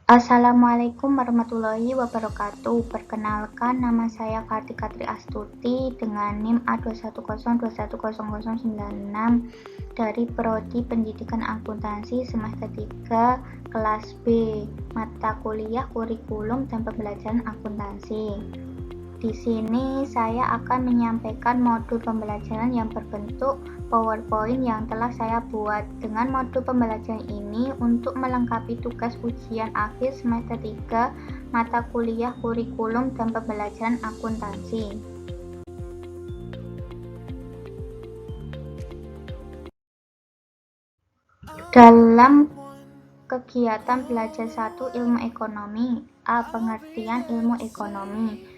Assalamualaikum warahmatullahi wabarakatuh. Perkenalkan, nama saya Kartika Tri Astuti dengan NIM A210210096 dari Prodi Pendidikan Akuntansi semester 3 kelas B, mata kuliah kurikulum dan pembelajaran akuntansi. Di sini saya akan menyampaikan modul pembelajaran yang berbentuk PowerPoint yang telah saya buat. Dengan modul pembelajaran ini untuk melengkapi tugas ujian akhir semester 3 mata kuliah kurikulum dan pembelajaran akuntansi. Dalam kegiatan belajar 1 ilmu ekonomi, A. Pengertian ilmu ekonomi.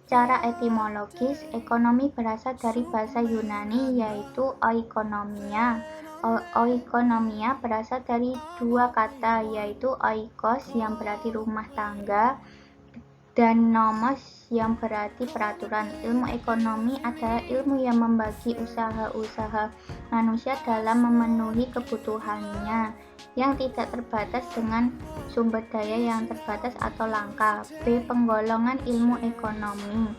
Secara etimologis, ekonomi berasal dari bahasa Yunani yaitu oikonomia. Oikonomia berasal dari dua kata yaitu oikos yang berarti rumah tangga dan nomos yang berarti peraturan. Ilmu ekonomi adalah ilmu yang membagi usaha-usaha manusia dalam memenuhi kebutuhannya yang tidak terbatas dengan sumber daya yang terbatas atau langka. B. Penggolongan ilmu ekonomi.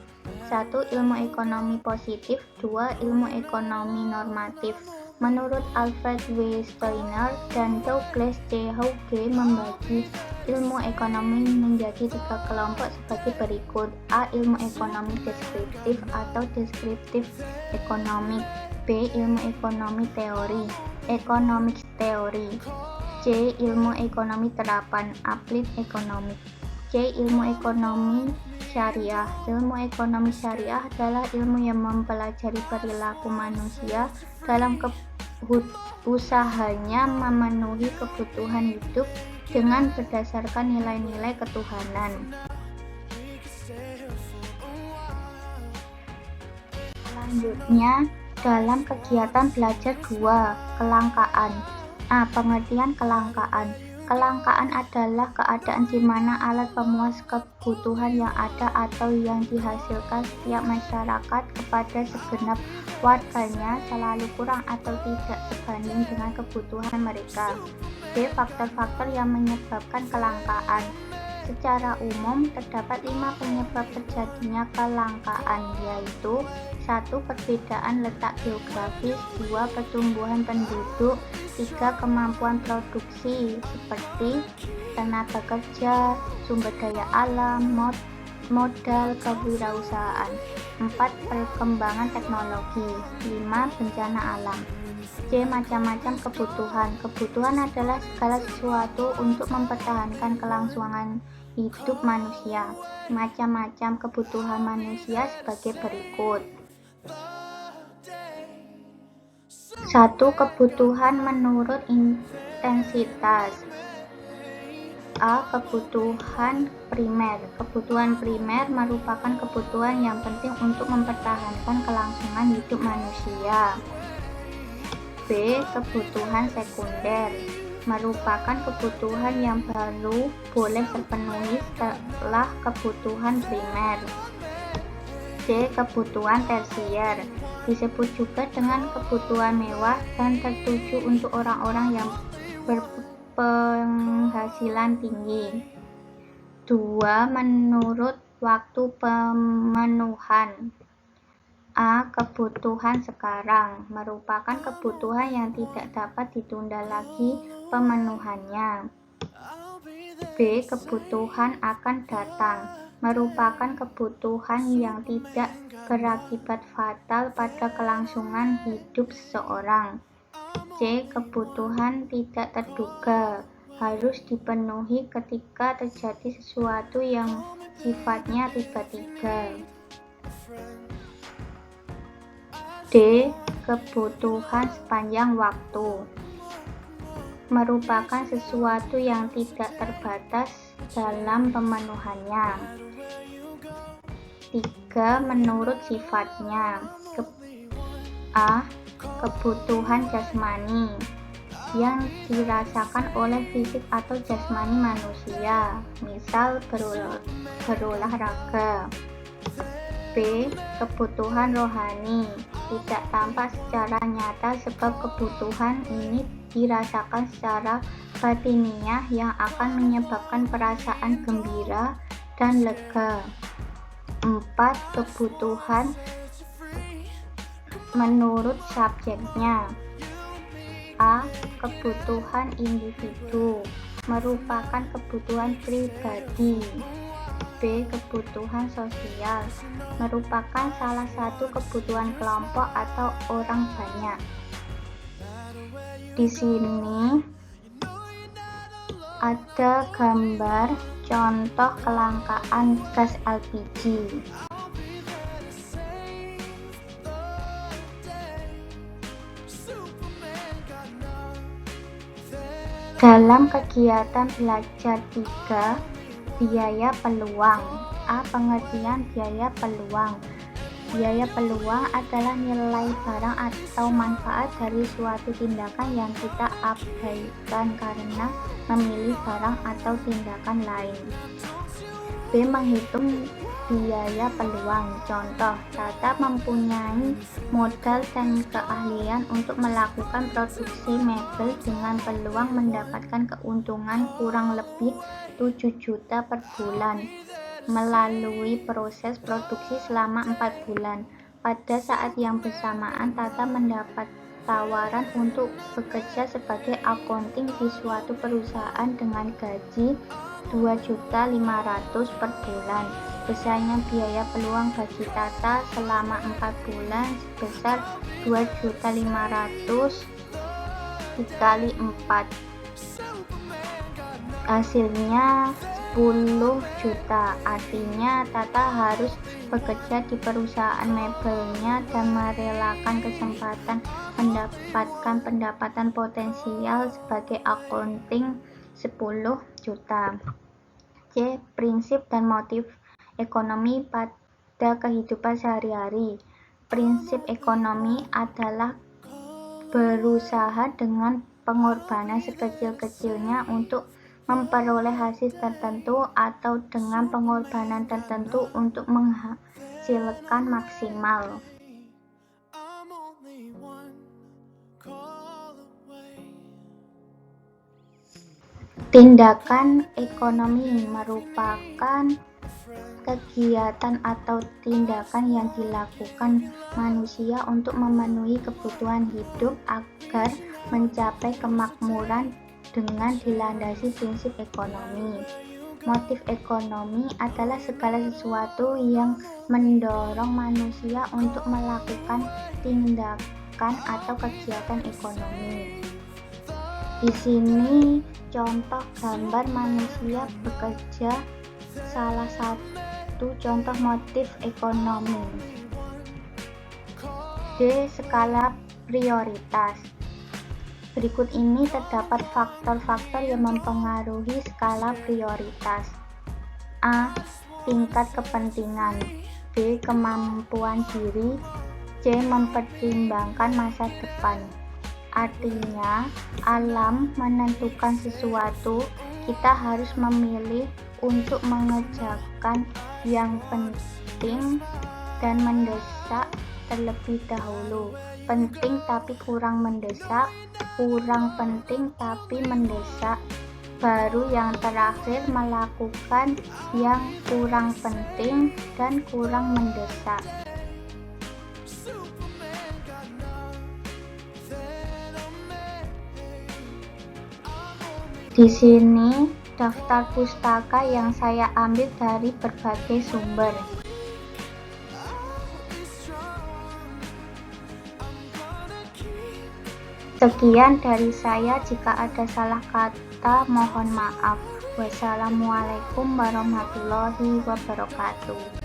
1. Ilmu ekonomi positif. 2. Ilmu ekonomi normatif. Menurut Alfred W. Steiner dan Douglas C. Hauge membagi ilmu ekonomi menjadi 3 kelompok sebagai berikut. A. Ilmu ekonomi deskriptif atau deskriptif economic. B. Ilmu ekonomi teori, economics theory. C. Ilmu ekonomi terapan, applied economics. C. Ilmu ekonomi syariah. Ilmu ekonomi syariah adalah ilmu yang mempelajari perilaku manusia dalam usahanya memenuhi kebutuhan hidup dengan berdasarkan nilai-nilai ketuhanan. Selanjutnya, dalam kegiatan belajar 2, kelangkaan. A. Pengertian kelangkaan. Kelangkaan adalah keadaan di mana alat pemuas kebutuhan yang ada atau yang dihasilkan setiap masyarakat kepada segenap warganya selalu kurang atau tidak sebanding dengan kebutuhan mereka. B. Faktor-faktor yang menyebabkan kelangkaan. Secara umum, terdapat 5 penyebab terjadinya kelangkaan, yaitu 1. Perbedaan letak geografis. 2. Pertumbuhan penduduk. 3. Kemampuan produksi seperti tenaga kerja, sumber daya alam, modal kewirausahaan. 4. Perkembangan teknologi. 5. Bencana alam. C. Macam-macam kebutuhan. Kebutuhan adalah segala sesuatu untuk mempertahankan kelangsungan hidup manusia. Macam-macam kebutuhan manusia sebagai berikut. 1. Kebutuhan menurut intensitas. A. Kebutuhan primer. Kebutuhan primer merupakan kebutuhan yang penting untuk mempertahankan kelangsungan hidup manusia. B. Kebutuhan sekunder merupakan kebutuhan yang baru boleh terpenuhi setelah kebutuhan primer. C. Kebutuhan tersier disebut juga dengan kebutuhan mewah dan tertuju untuk orang-orang yang berpenghasilan tinggi. 2. Menurut waktu pemenuhan. A. Kebutuhan sekarang merupakan kebutuhan yang tidak dapat ditunda lagi pemenuhannya. B. Kebutuhan akan datang merupakan kebutuhan yang tidak berakibat fatal pada kelangsungan hidup seseorang. C. Kebutuhan tidak terduga harus dipenuhi ketika terjadi sesuatu yang sifatnya tiba-tiba. D. Kebutuhan sepanjang waktu merupakan sesuatu yang tidak terbatas dalam pemenuhannya. 3. Menurut sifatnya. A. Kebutuhan jasmani yang dirasakan oleh fisik atau jasmani manusia, misal berolahraga. B. Kebutuhan rohani tidak tampak secara nyata sebab kebutuhan ini dirasakan secara batiniah yang akan menyebabkan perasaan gembira dan lega. 4. Kebutuhan menurut subjeknya. A. Kebutuhan individu merupakan kebutuhan pribadi. B. Kebutuhan sosial merupakan salah satu kebutuhan kelompok atau orang banyak. Di sini ada gambar contoh kelangkaan gas LPG. Dalam kegiatan belajar 3, biaya peluang. A. Pengertian biaya peluang. Biaya peluang adalah nilai barang atau manfaat dari suatu tindakan yang kita abaikan karena memilih barang atau tindakan lain. B. Menghitung biaya peluang. Contoh, Tata mempunyai modal dan keahlian untuk melakukan produksi mebel dengan peluang mendapatkan keuntungan kurang lebih 7 juta per bulan melalui proses produksi selama 4 bulan. Pada saat yang bersamaan, Tata mendapat tawaran untuk bekerja sebagai akunting di suatu perusahaan dengan gaji 2.500.000 per bulan. Besarnya biaya peluang bagi Tata selama 4 bulan sebesar 2.500.000 dikali 4. Hasilnya 10 juta. Artinya Tata harus bekerja di perusahaan mebelnya dan merelakan kesempatan mendapatkan pendapatan potensial sebagai akunting 10 juta. C. Prinsip dan motif ekonomi pada kehidupan sehari-hari. Prinsip ekonomi adalah berusaha dengan pengorbanan sekecil-kecilnya untuk memperoleh hasil tertentu atau dengan pengorbanan tertentu untuk menghasilkan maksimal. Tindakan ekonomi merupakan kegiatan atau tindakan yang dilakukan manusia untuk memenuhi kebutuhan hidup agar mencapai kemakmuran dengan dilandasi prinsip ekonomi. Motif ekonomi adalah segala sesuatu yang mendorong manusia untuk melakukan tindakan atau kegiatan ekonomi. Di sini contoh gambar manusia bekerja, salah satu contoh motif ekonomi. D. Skala prioritas. Berikut ini terdapat faktor-faktor yang mempengaruhi skala prioritas. A. Tingkat kepentingan. B. Kemampuan diri. C. Mempertimbangkan masa depan. Artinya, alam menentukan sesuatu, kita harus memilih untuk mengerjakan yang penting dan mendesak terlebih dahulu. Penting tapi kurang mendesak, kurang penting tapi mendesak. Baru yang terakhir melakukan yang kurang penting dan kurang mendesak. Di sini daftar pustaka yang saya ambil dari berbagai sumber. Sekian dari saya, jika ada salah kata mohon maaf. Wassalamualaikum warahmatullahi wabarakatuh.